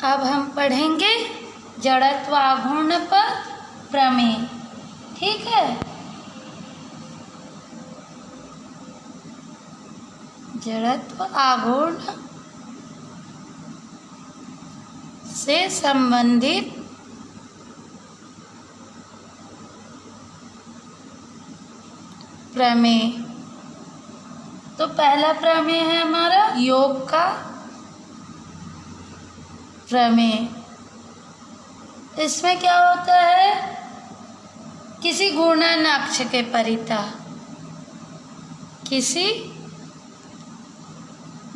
अब हम पढ़ेंगे जड़त्व आघूर्ण पर प्रमेय। ठीक है, जड़त्व आघूर्ण से संबंधित प्रमेय। तो पहला प्रमेय है हमारा योग का प्रमेय। इसमें क्या होता है, किसी घूर्णन अक्ष के परितः, किसी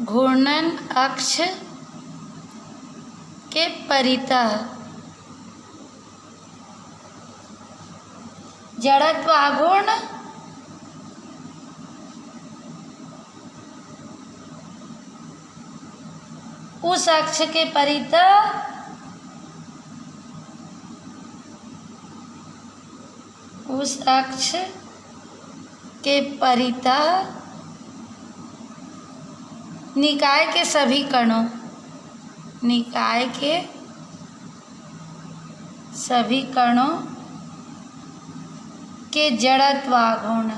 घूर्णन अक्ष के परितः जड़त्व आघूर्ण उस अक्ष के परितः उस अक्ष के परितः निकाय के सभी कणों, निकाय के सभी कणों के जड़त्व आघूर्ण,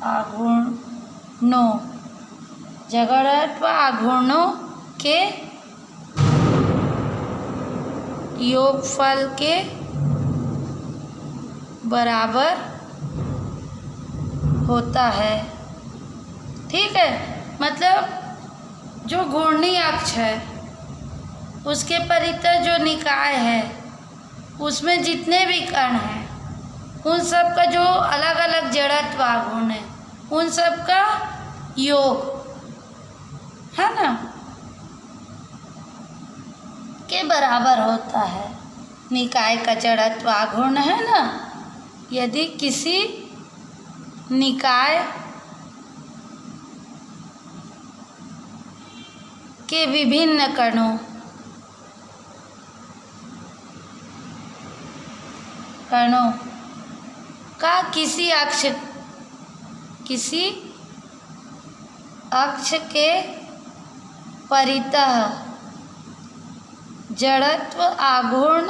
आघूर्णों, जड़त्व आघूर्णों के योगफल के बराबर होता है। ठीक है, मतलब जो घूर्णी अक्ष है उसके परितः जो निकाय है उसमें जितने भी कण हैं उन सब का जो अलग अलग जड़त्व आघूर्ण है उन सब का योग है ना के बराबर होता है। निकाय का जड़त्व आघूर्ण है ना, यदि किसी निकाय के विभिन्न कणों का किसी अक्ष के परितः जड़त्व आघूर्ण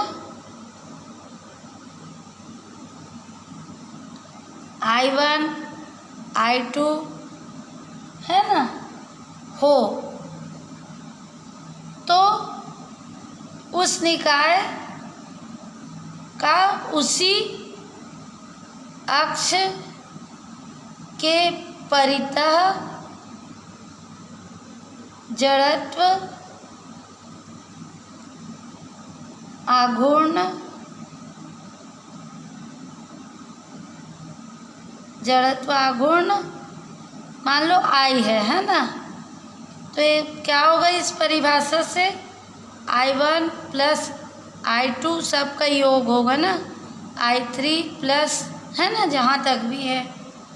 I1 I2 है ना हो, तो उस निकाय का उसी अक्ष के परितः जड़त्व आघूर्ण, जड़त्व आघूर्ण मान लो I है ना, तो ये क्या होगा इस परिभाषा से I1 प्लस I2 सबका योग होगा ना, I3 प्लस है ना जहाँ तक भी है।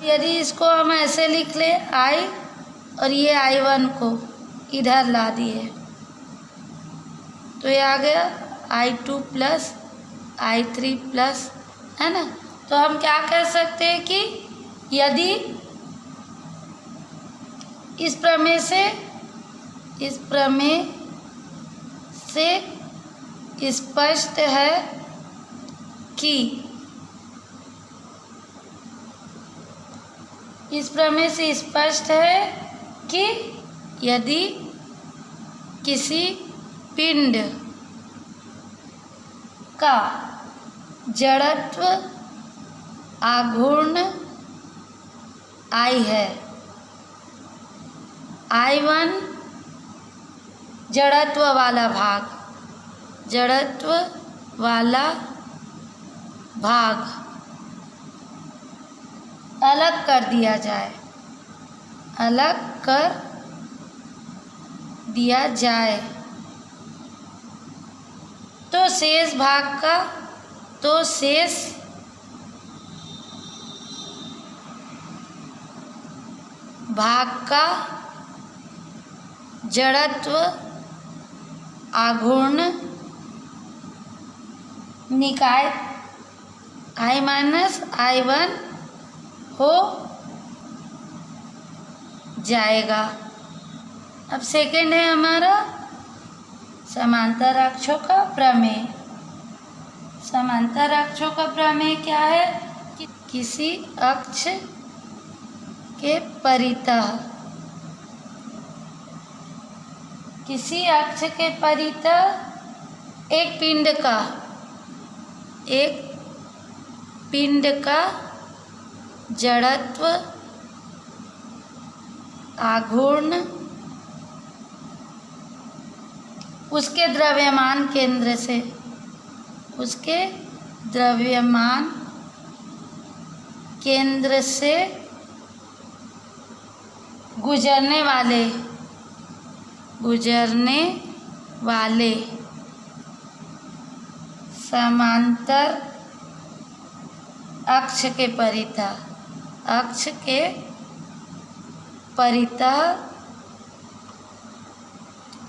यदि इसको हम ऐसे लिख ले I और ये I1 को इधर ला दिए तो ये आ गया I2 प्लस I3 प्लस है ना। तो हम क्या कह सकते हैं कि यदि इस प्रमेय से स्पष्ट है कि इस प्रमेय से स्पष्ट है कि यदि किसी पिंड का जड़त्व आघूर्ण I है, I1 जड़त्व वाला भाग अलग कर दिया जाए, अलग कर दिया जाए तो शेष भाग का जड़त्व आघूर्ण निकाय I माइनस I1 हो जाएगा। अब सेकंड है हमारा समांतर अक्षों का प्रमेय। समांतर अक्षों का प्रमेय क्या है कि किसी अक्ष के परितः, किसी अक्ष के परितः एक पिंड का जड़त्व आघूर्ण उसके द्रव्यमान केंद्र से, उसके द्रव्यमान केंद्र से गुजरने वाले समांतर अक्ष के परितः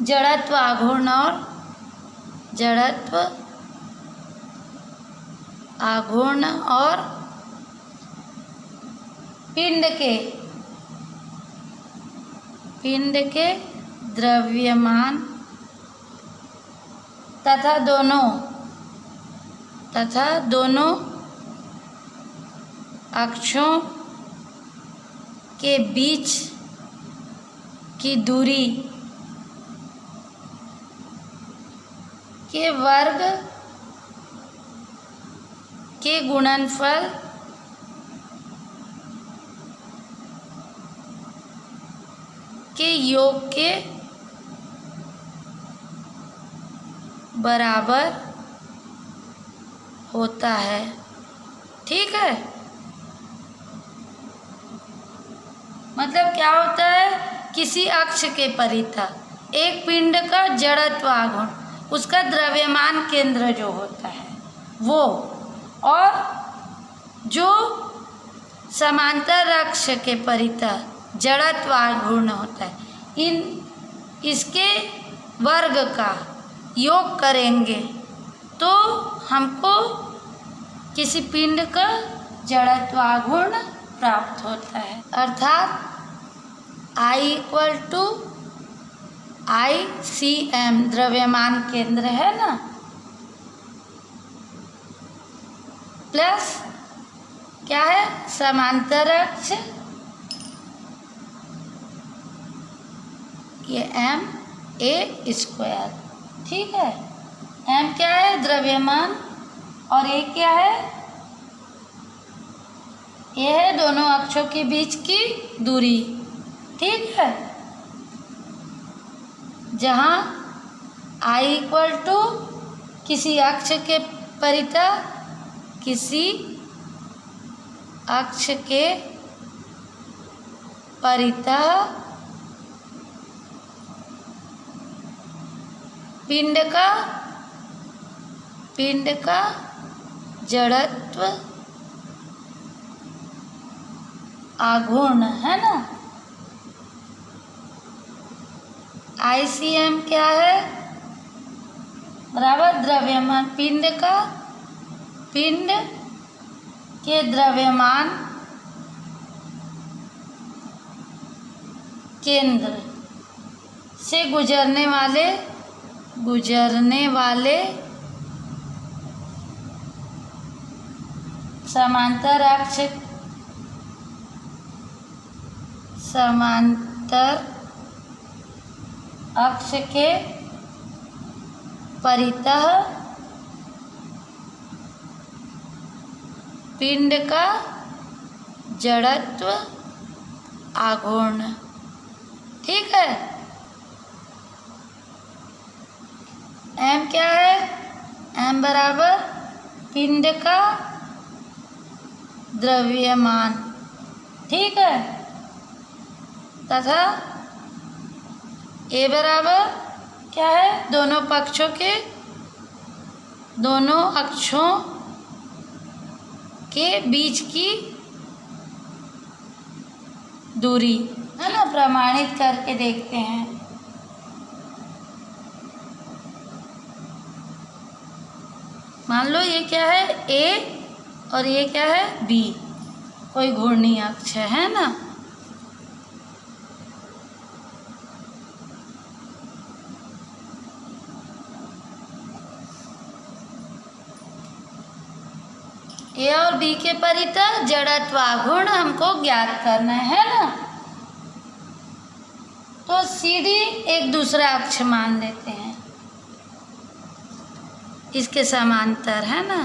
जड़त्व आघूर्ण और पिंड के द्रव्यमान तथा दोनों अक्षों के बीच की दूरी के वर्ग के गुणनफल के योग के बराबर होता है। ठीक है, मतलब क्या होता है, किसी अक्ष के परितः एक पिंड का जड़त्व आघूर्ण, उसका द्रव्यमान केंद्र जो होता है वो, और जो समांतर अक्ष के परितः जड़त्व आघूर्ण होता है, इसके वर्ग का योग करेंगे तो हमको किसी पिंड का जड़त्व आघूर्ण प्राप्त होता है। अर्थात I = ICM द्रव्यमान केंद्र है ना, प्लस क्या है, समांतर अक्ष, ये ma²। ठीक है, m क्या है, द्रव्यमान, और a क्या है, ये है दोनों अक्षों के बीच की दूरी। ठीक है, जहाँ I = किसी अक्ष के परितः, किसी अक्ष के परितः पिंड का जड़त्व आघूर्ण है ना। ICM क्या है, बराबर द्रव्यमान, पिंड के द्रव्यमान केंद्र से गुजरने वाले समांतर अक्ष के परितः पिंड का जड़त्व आघूर्ण। ठीक है, m क्या है, m बराबर पिंड का द्रव्यमान। ठीक है, तथा a बराबर क्या है, दोनों अक्षों के बीच की दूरी है ना। प्रमाणित करके देखते हैं। मान लो ये क्या है, a और ये क्या है, b, कोई घूर्णी अक्ष है ना। बी के परितः जड़त्व आघूर्ण हमको ज्ञात करना है ना। तो सी डी एक दूसरा अक्ष मान लेते हैं, इसके समांतर है ना।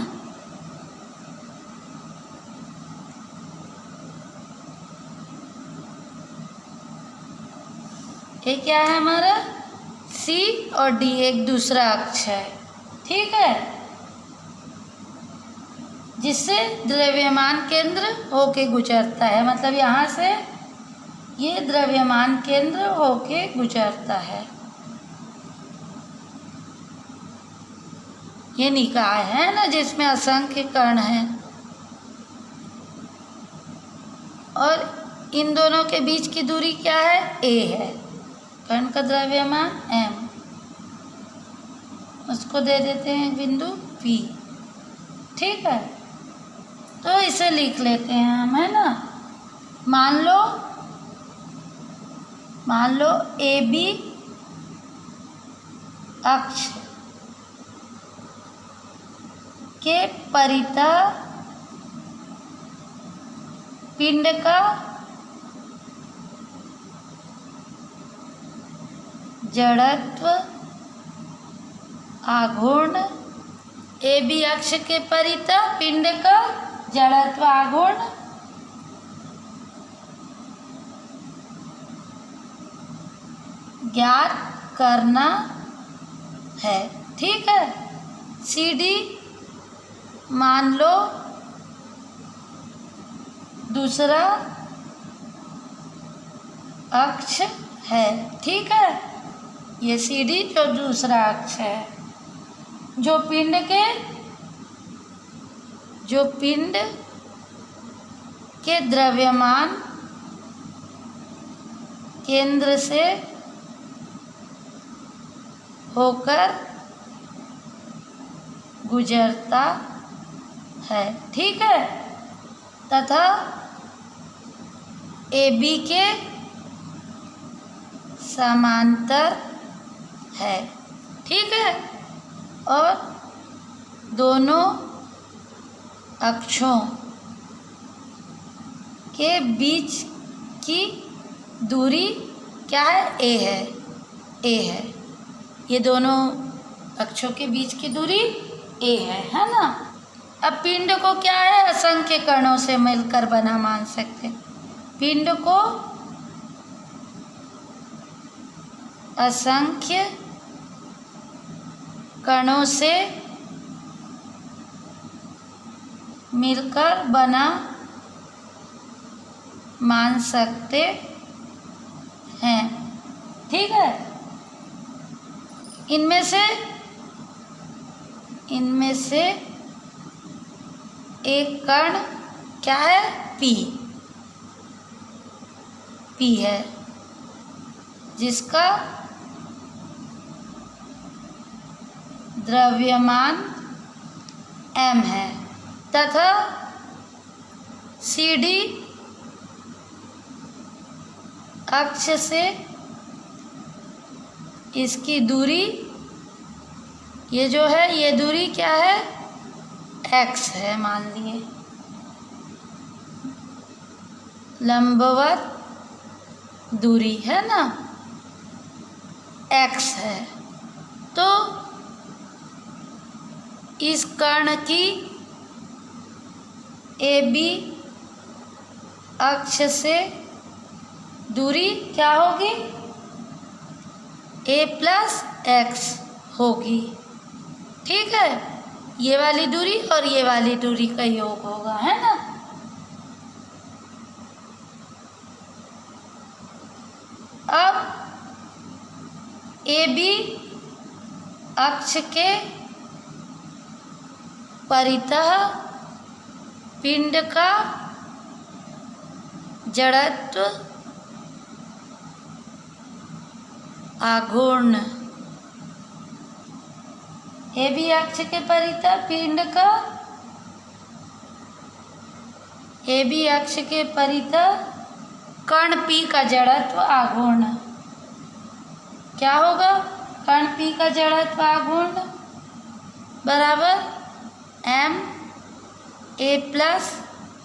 ये क्या है हमारा, सी और डी एक दूसरा अक्ष है, ठीक है, जिससे द्रव्यमान केंद्र होके गुजरता है। मतलब यहाँ से ये द्रव्यमान केंद्र होके गुजरता है। ये निकाय है ना जिसमें असंख्य कण हैं, और इन दोनों के बीच की दूरी क्या है, a है। कण का द्रव्यमान m, उसको दे देते हैं बिंदु P, ठीक है। तो इसे लिख लेते हैं हम, है ना। मान लो AB अक्ष के परितः पिंड का जड़त्व आघूर्ण, AB अक्ष के परितः पिंड का जड़त्व आघूर्ण ज्ञात करना है, ठीक है। CD मान लो दूसरा अक्ष है, ठीक है। ये CD जो दूसरा अक्ष है, जो पिंड के द्रव्यमान केंद्र से होकर गुजरता है, ठीक है, तथा AB के समांतर है, ठीक है। और दोनों अक्षों के बीच की दूरी क्या है, a है। ये दोनों अक्षों के बीच की दूरी a है ना। अब पिंड को क्या है, असंख्य कणों से मिलकर बना मान सकते। पिंड को असंख्य कणों से मिलकर बना मान सकते हैं, ठीक है। इनमें से एक कण क्या है, P है, जिसका द्रव्यमान m है, तथा CD अक्ष से इसकी दूरी, ये जो है ये दूरी क्या है, x है, मान लिए लंबवत दूरी है ना, x है। तो इस कण की AB अक्ष से दूरी क्या होगी, a प्लस x होगी, ठीक है। ये वाली दूरी और ये वाली दूरी का योग होगा, है ना। अब AB अक्ष के परितः पिंड का जड़त्व आघूर्ण, AB अक्ष के परितः पिंड का, AB अक्ष के परितः कण P का जड़त्व आघूर्ण क्या होगा, कण P का जड़त्व आघूर्ण बराबर m ए प्लस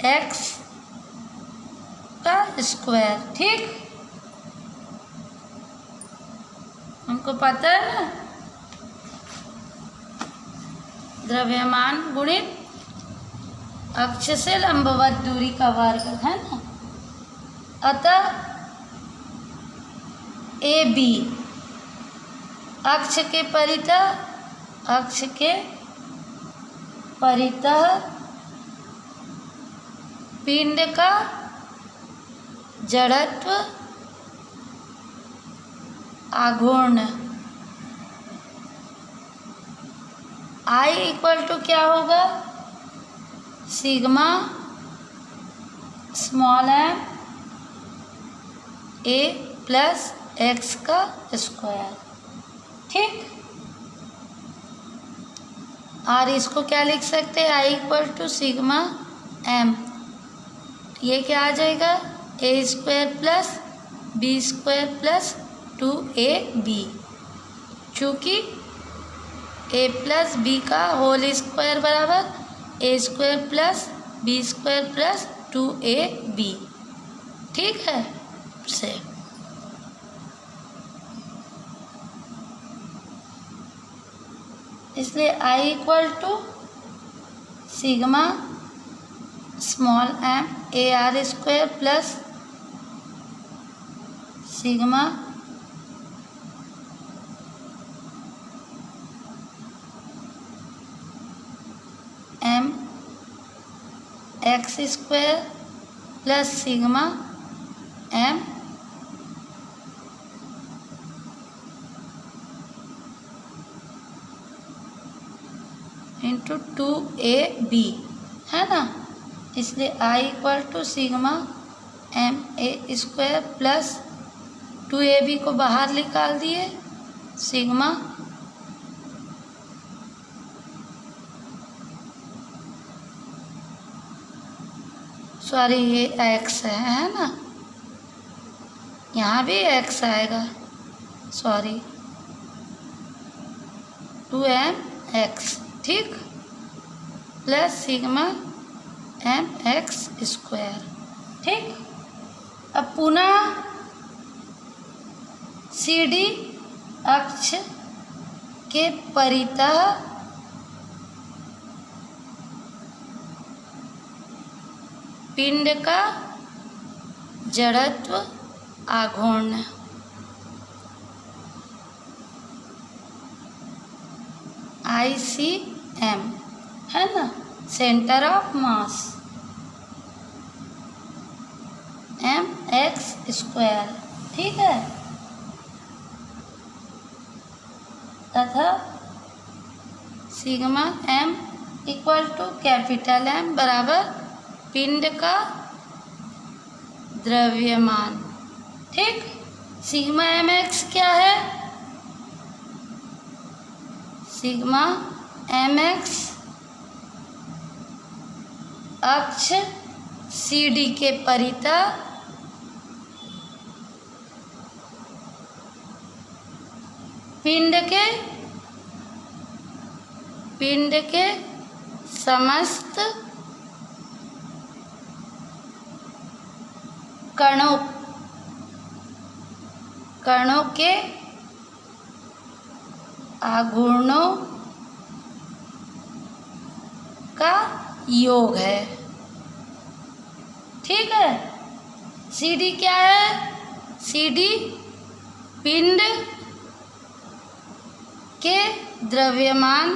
एक्स का स्क्वायर। ठीक, हमको पता है ना, द्रव्यमान गुणित अक्ष से लंबवत दूरी का वर्ग है ना। अतः ए बी अक्ष के परितः पिंड का जड़त्व आघूर्ण। I इक्वल टू क्या होगा, sigma small m a plus x का स्क्वायर। ठीक, और इसको क्या लिख सकते हैं, I equal to sigma m, ये क्या आ जाएगा, a square plus b square plus 2ab, चूँकि a प्लस बी का होल स्क्वायर बराबर a square plus b square plus 2ab। ठीक है, से इसलिए I equal to sigma small m a r square plus sigma m x square plus sigma m into 2ab है ना। इसलिए I equal to sigma m a square plus 2ab को बाहर निकाल दिए, सिग्मा सॉरी ये x है ना, यहाँ भी x आएगा, सॉरी 2mx। ठीक, plus sigma m x square. ठीक, अब पुनः सी डी अक्ष के परितः पिंड का जड़त्व आघूर्ण। ICM है ना, centre of mass mx square. ठीक है, तथा sigma m equal to capital M बराबर पिंड का द्रव्यमान। ठीक, सिग्मा mx क्या है, सिग्मा mx अक्ष CD के परितः पिंड के समस्त कणों के आघूर्णों का योग है। ठीक है, CD क्या है, CD पिंड के द्रव्यमान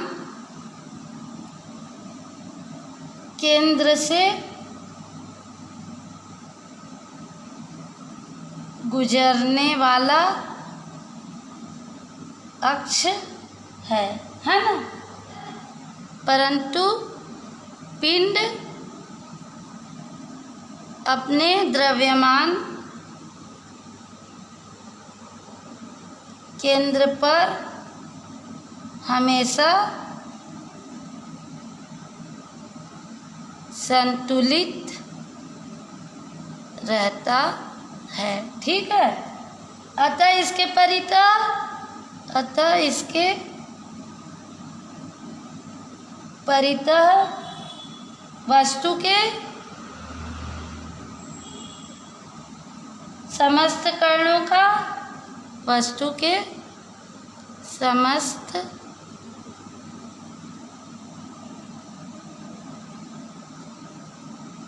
केंद्र से गुजरने वाला अक्ष है ना। परंतु पिंड अपने द्रव्यमान केंद्र पर हमेशा संतुलित रहता है। ठीक है, अतः इसके परितः वस्तु के समस्त कणों का, वस्तु के समस्त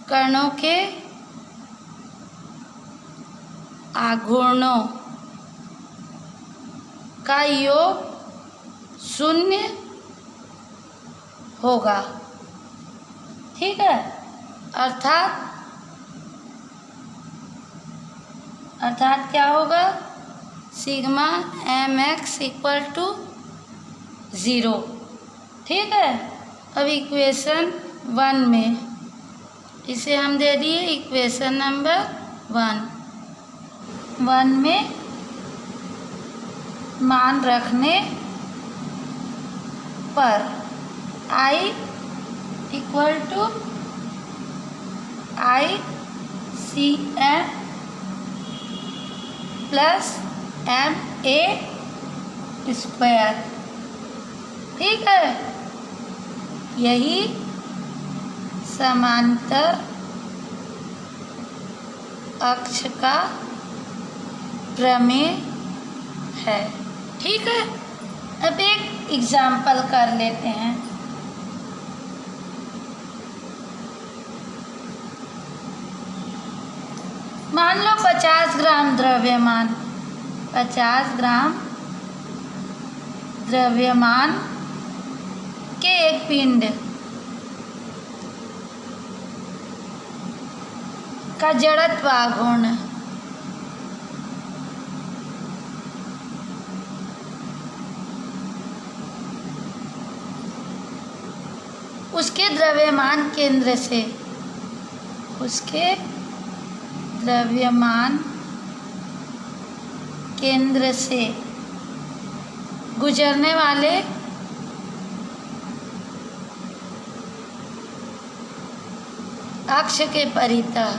कणों के आघूर्णों का योग 0 होगा। ठीक है, अर्थात क्या होगा, सिग्मा mx = 0। ठीक है, अब इक्वेशन 1 में इसे हम दे दिए इक्वेशन नंबर 1 में मान रखने पर I = ICM + MA²। ठीक है, यही समांतर अक्ष का प्रमेय है। ठीक है, अब एक एग्जाम्पल कर लेते हैं। मान लो 50 ग्राम द्रव्यमान, 50 ग्राम द्रव्यमान के एक पिंड का जड़त्व आघूर्ण उसके द्रव्यमान केंद्र से, उसके द्रव्यमान केंद्र से गुजरने वाले अक्ष के परितः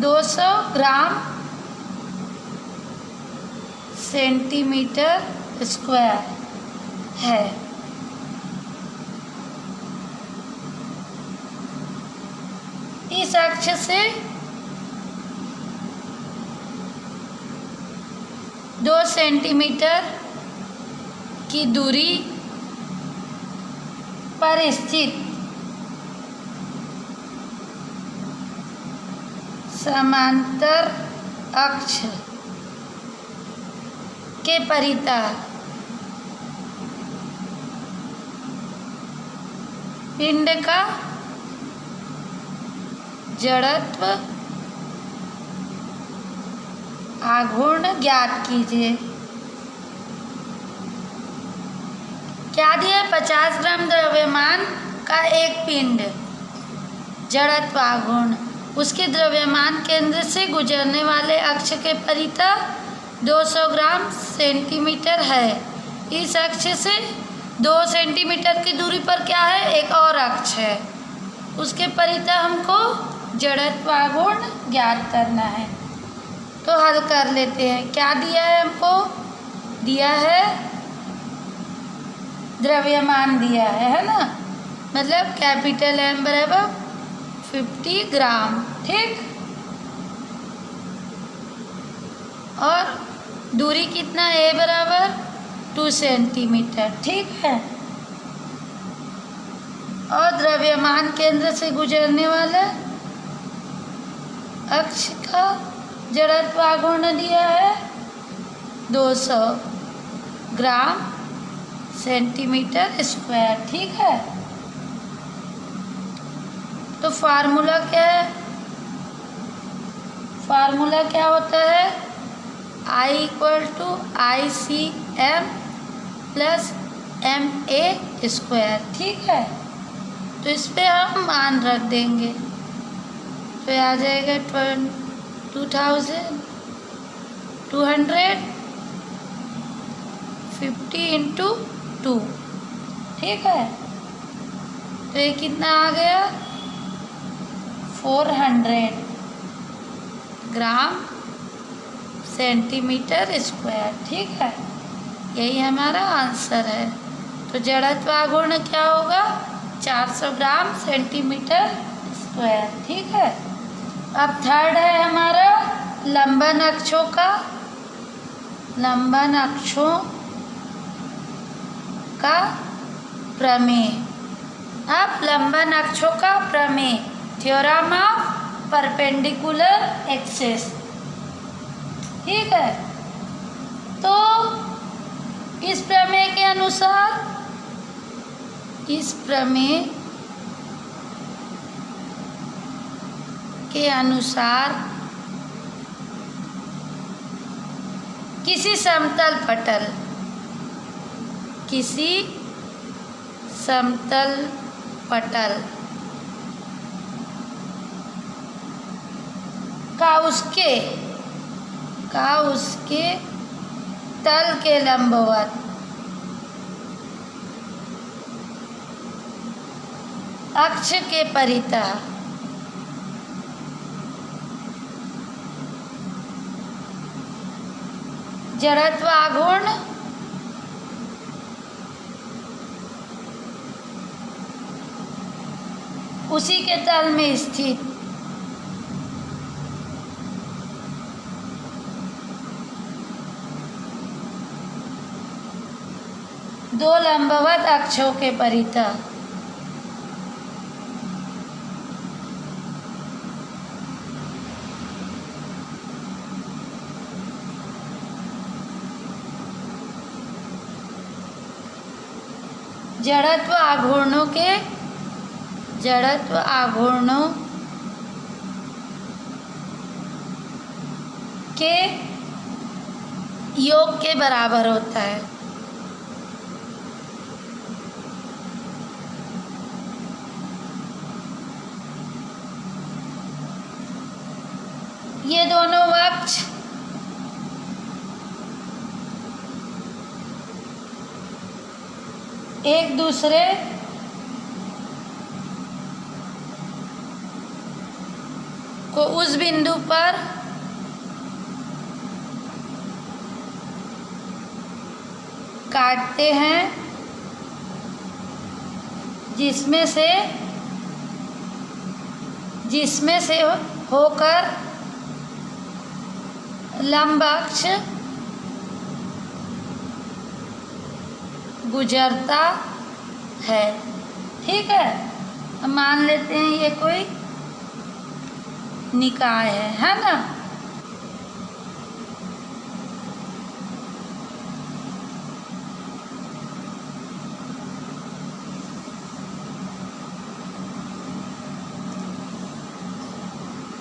200 ग्राम सेंटीमीटर² है। इस अक्ष से 2 सेंटीमीटर की दूरी पर स्थित समांतर अक्ष के परितः पिंड का जड़त्व आघूर्ण ज्ञात कीजिए। क्या दिया है? 50 ग्राम द्रव्यमान का एक पिंड, जड़त्व आघूर्ण उसके द्रव्यमान केंद्र से गुजरने वाले अक्ष के परितः 200 ग्राम सेंटीमीटर है। इस अक्ष से 2 सेंटीमीटर की दूरी पर क्या है? एक और अक्ष है, उसके परितः हमको जड़त्व आघूर्ण ज्ञात करना है। तो हल कर लेते हैं। क्या दिया है हमको? दिया है द्रव्यमान दिया है ना, मतलब कैपिटल M = 50 ग्राम। ठीक, और दूरी कितना? A = 2 centimetre. ठीक है, और द्रव्यमान केंद्र से गुजरने वाला अक्ष का जड़त्व आघूर्ण दिया है 200 ग्राम सेंटीमीटर²। ठीक है, तो फार्मूला क्या है? फार्मूला क्या होता है? I = ICM + MA²। ठीक है, तो इस पे हम मान रख देंगे, तो आ जाएगा 2250 × 2। ठीक है, तो ये कितना आ गया? 400 ग्राम सेंटीमीटर²। ठीक है, यही हमारा आंसर है। तो जड़त्व आघूर्ण क्या होगा? 400 ग्राम सेंटीमीटर स्क्वायर। ठीक है। अब थर्ड है हमारा लंबन अक्षों का, लंबन अक्षों का प्रमेय। अब लंबन अक्षों का प्रमेय, थ्योरम ऑफ परपेंडिकुलर एक्सेस। ठीक है। तो इस प्रमेय के अनुसार, इस प्रमेय के अनुसार किसी समतल पटल, किसी समतल पटल का उसके तल के लंबवत अक्ष के परितः जड़त्व आघूर्ण उसी के तल में स्थित दो लंबवत अक्षों के परितः जड़त्व आघूर्णों के योग के बराबर होता है। ये दोनों अक्ष एक दूसरे को उस बिंदु पर काटते हैं जिसमें से होकर लंब अक्ष गुजरता है। ठीक है। अब मान लेते हैं ये कोई निकाय है ना।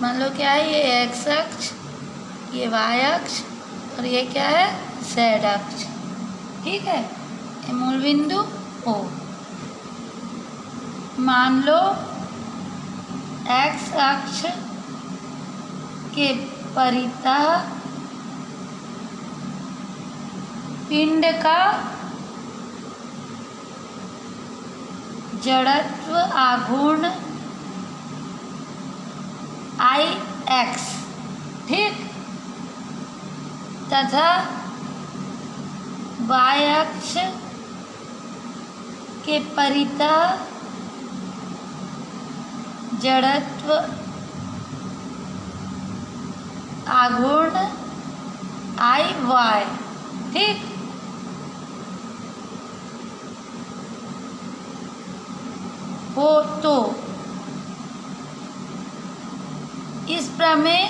मान लो क्या है, ये एक्स अक्ष, ये वाई अक्ष और ये क्या है, जेड अक्ष। ठीक है। ये मूल बिंदु ओ। मान लो एक्स अक्ष के परितः पिंड का जड़त्व आघूर्ण आई एक्स। ठीक। तथा वाई अक्ष के परितः जड़त्व आघूर्ण आई वाई। ठीक। हो तो इस प्रमेय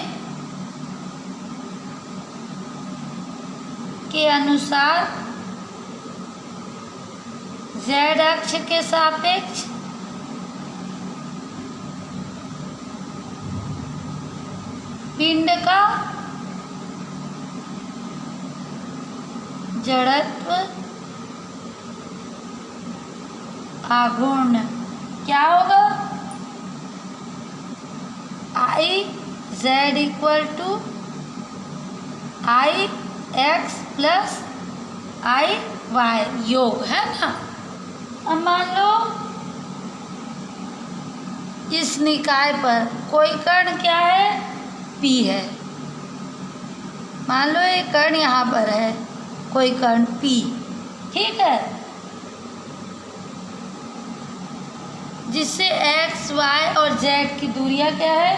के अनुसार जेड अक्ष के सापेक्ष पिंड का जड़त्व आघूर्ण क्या होगा, I z equal to I x plus I y योग है ना। अब मान लो इस निकाय पर कोई कण क्या है, पी है। मान लो ये कण यहाँ पर है कोई कण P, ठीक है, जिससे x, y और z की दूरियां क्या है,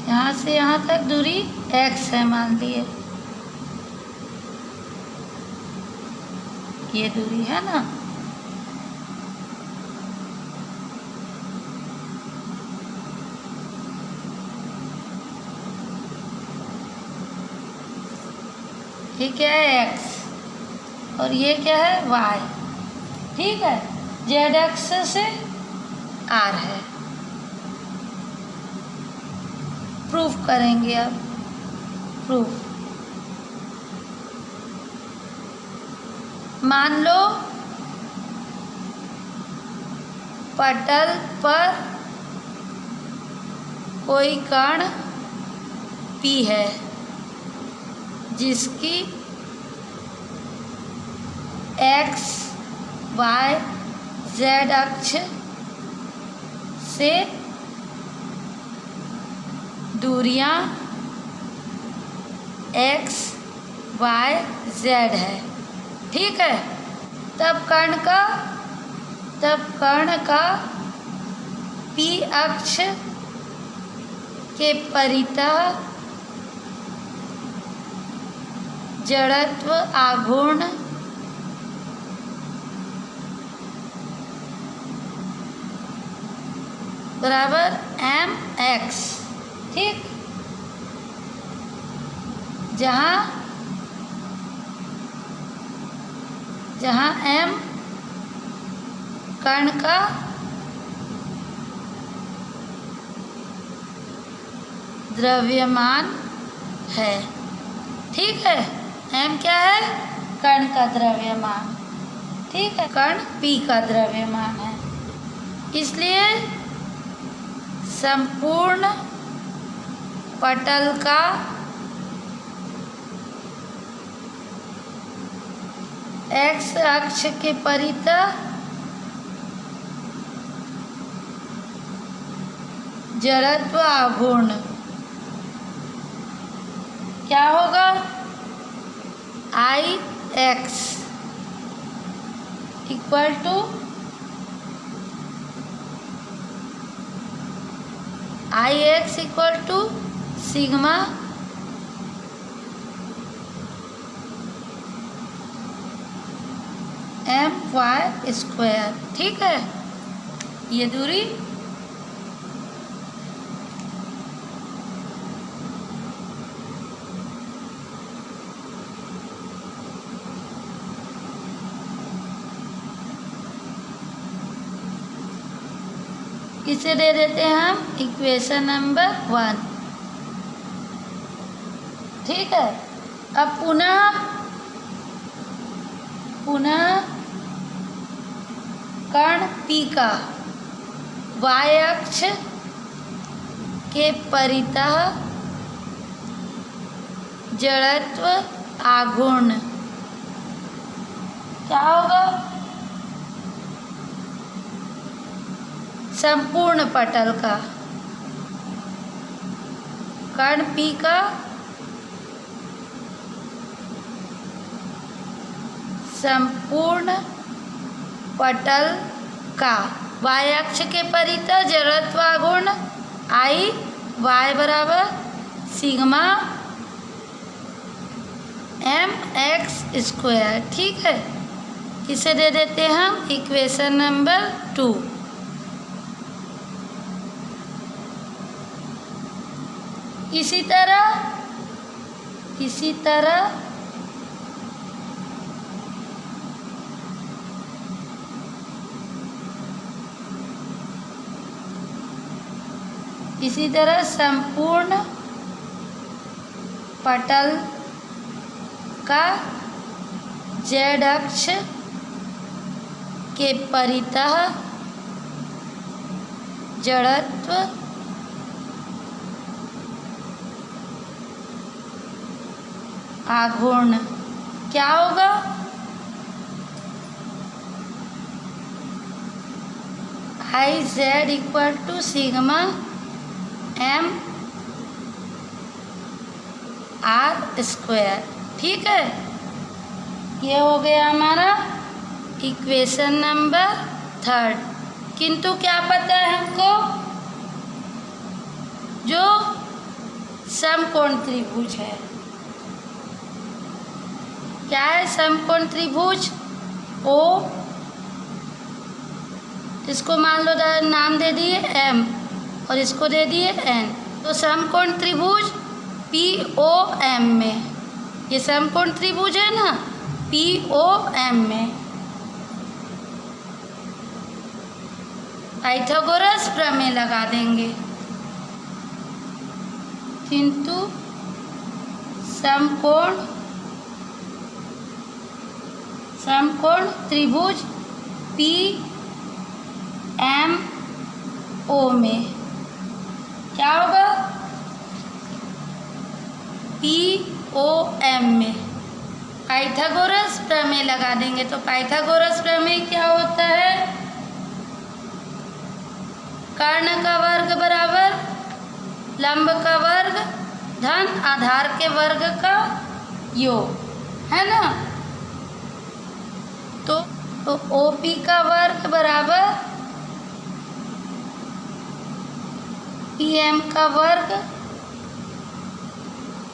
यहाँ से यहाँ तक दूरी x है, मान लिए ये दूरी है ना। ये क्या है x और ये क्या है y, ठीक है, z अक्ष से r है। प्रूफ करेंगे अब, प्रूफ। मान लो पटल पर कोई कण P है जिसकी x, y, z अक्ष से दूरियां x, y, z है, ठीक है। तब कण का P अक्ष के परितः जड़त्व आघूर्ण बराबर mx, ठीक, जहाँ m कण का द्रव्यमान है, ठीक है। m क्या है, कण का द्रव्यमान, ठीक है, कण P का द्रव्यमान है। इसलिए संपूर्ण पटल का x अक्ष के परितः जड़त्व आघूर्ण क्या होगा, Ix equal to sigma my square, ठीक है। ये दूरी इसे दे देते हैं हम इक्वेशन नंबर 1, ठीक है। अब पुनः कण P का y अक्ष के परितः जड़त्व आघूर्ण क्या होगा, संपूर्ण पटल का कण P का संपूर्ण पटल का y अक्ष के परितः जड़त्व आघूर्ण I y बराबर सिग्मा mx स्क्वायर, ठीक है। इसे दे देते हैं हम इक्वेशन नंबर 2। इसी तरह संपूर्ण पटल का z अक्ष के परितः जड़त्व आघूर्ण क्या होगा, Iz equal to sigma m r square. ठीक है, ये हो गया हमारा इक्वेशन नंबर 3। किंतु क्या पता है हमको, जो समकोण त्रिभुज है, क्या है समकोण त्रिभुज? ओ, इसको मान लो नाम दे दिए एम और इसको दे दिए एन। तो समकोण त्रिभुज पी ओ एम में, ये समकोण त्रिभुज है ना, पी ओ एम में पाइथागोरस प्रमेय लगा देंगे। किंतु समकोण त्रिभुज पी एम ओ में क्या होगा? पी ओ एम में पाइथागोरस प्रमेय लगा देंगे। तो पाइथागोरस प्रमेय क्या होता है? कर्ण का वर्ग बराबर लंब का वर्ग धन आधार के वर्ग का योग, है ना। तो ओपी का वर्ग बराबर पीएम का वर्ग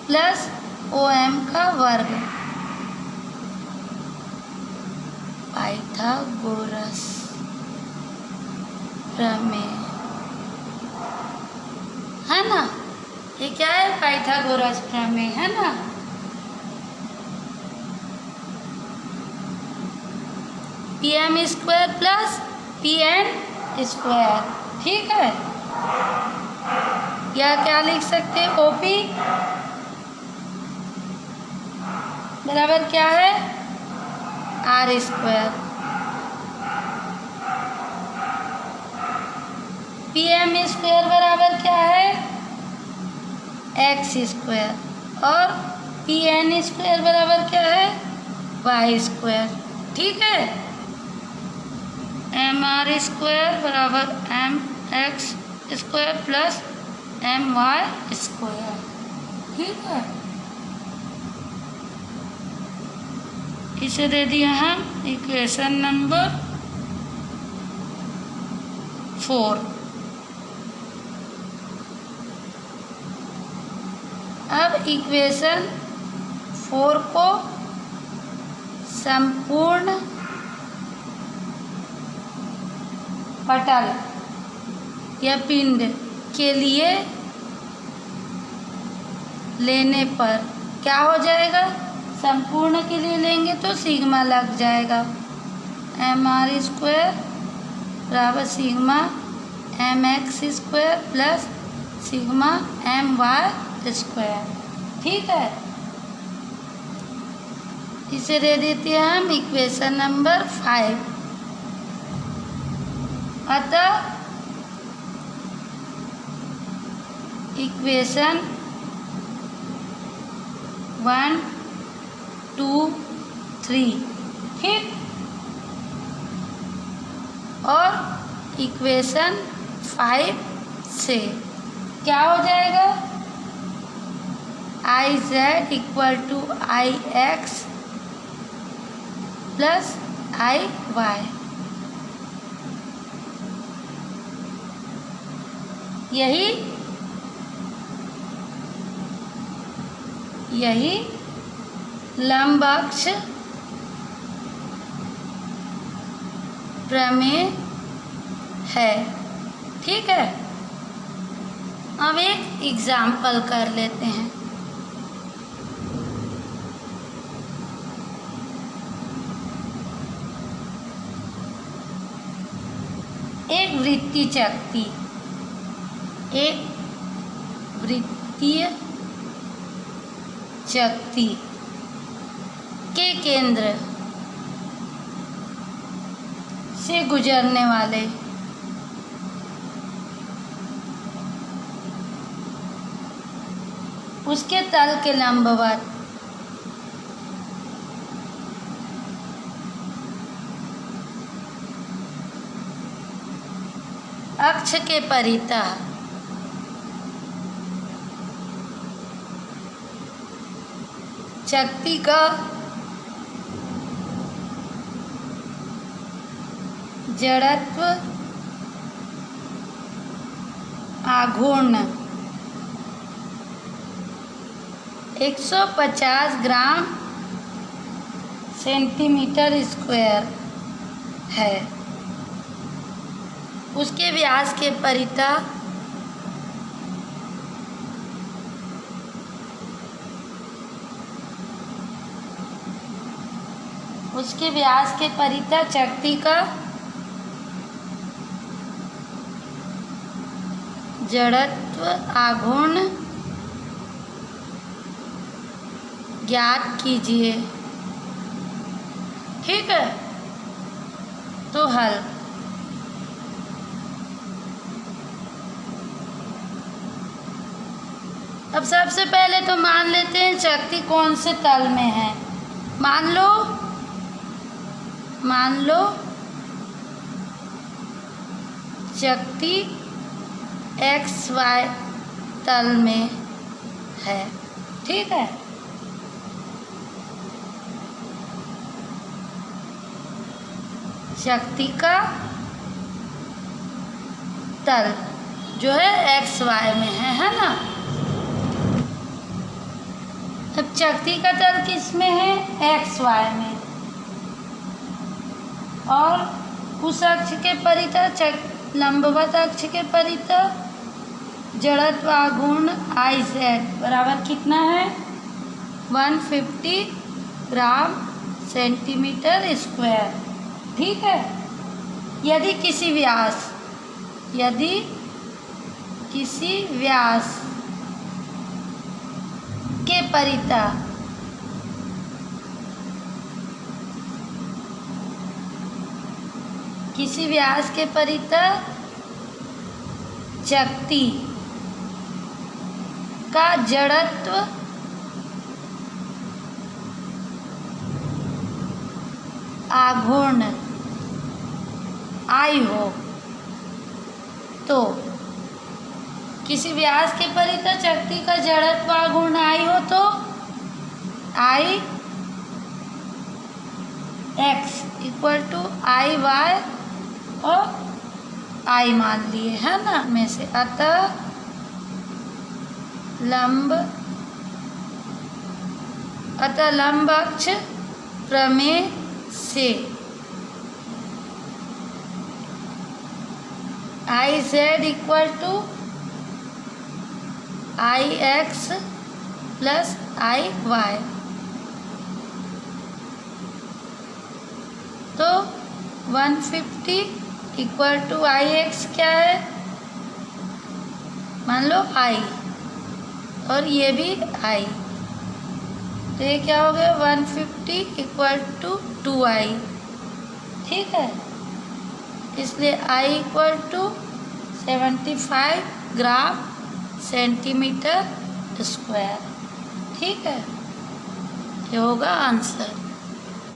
प्लस ओएम का वर्ग। पाइथागोरस प्रमेय, है ना। ये क्या है? पाइथागोरस प्रमेय, है ना। P m square plus p n square. ठीक है, या क्या लिख सकते हैं? ओपी बराबर क्या है? R square. P m square बराबर क्या है? X square. और पी एन स्क्वायर बराबर क्या है? Y square. ठीक है, एम आर स्क्वायर बराबर m x square plus m y square. ठीक है, इसे दे दिया हम इक्वेशन नंबर 4। अब इक्वेशन 4 को संपूर्ण पटल या पिंड के लिए लेने पर क्या हो जाएगा? संपूर्ण के लिए लेंगे तो सिग्मा लग जाएगा। एम आर स्क्वायर बराबर sigma m x square plus sigma m y square. ठीक है, इसे दे देते हैं हम इक्वेशन नंबर 5। अतः इक्वेशन 1, 2, 3, ठीक, और इक्वेशन 5 से क्या हो जाएगा? I z equal to I x plus I y. यही लंब अक्ष प्रमेय है। ठीक है, अब एक एग्जाम्पल कर लेते हैं। एक वृत्तीय चक्ति के केंद्र से गुजरने वाले उसके तल के लंबवत अक्ष के परितः शक्ति का जड़त्व आघूर्ण 150 ग्राम सेंटीमीटर स्क्वायर है। उसके व्यास के परितः शक्ति का जड़त्व आघूर्ण ज्ञात कीजिए। ठीक है, तो हल अब सबसे पहले तो मान लेते हैं शक्ति कौन से तल में है। मान लो शक्ति XY तल में है। ठीक है, शक्ति का तल जो है XY में है ना। अब शक्ति का तल किस में है? XY में। और उस अक्ष के परितः लंबवत अक्ष के परितः जड़त्व आघूर्ण IZ बराबर कितना है? 150 ग्राम सेंटीमीटर स्क्वायर। ठीक है, यदि किसी व्यास के परितः शक्ति का जड़त्व आघूर्ण I हो, तो किसी व्यास के परितः शक्ति का जड़त्व आघूर्ण I हो तो I X equal to IY और I मान लिए है ना में से। अतः लंब अक्ष प्रमेय से IZ equal to IX plus IY, तो 150 इक्वल टू IX क्या है? मान लो I और ये भी I, तो ये क्या हो गया? 150 इक्वल टू 2I। ठीक है, इसलिए I equal to 75 gram centimetre square. ठीक है, ये होगा आंसर।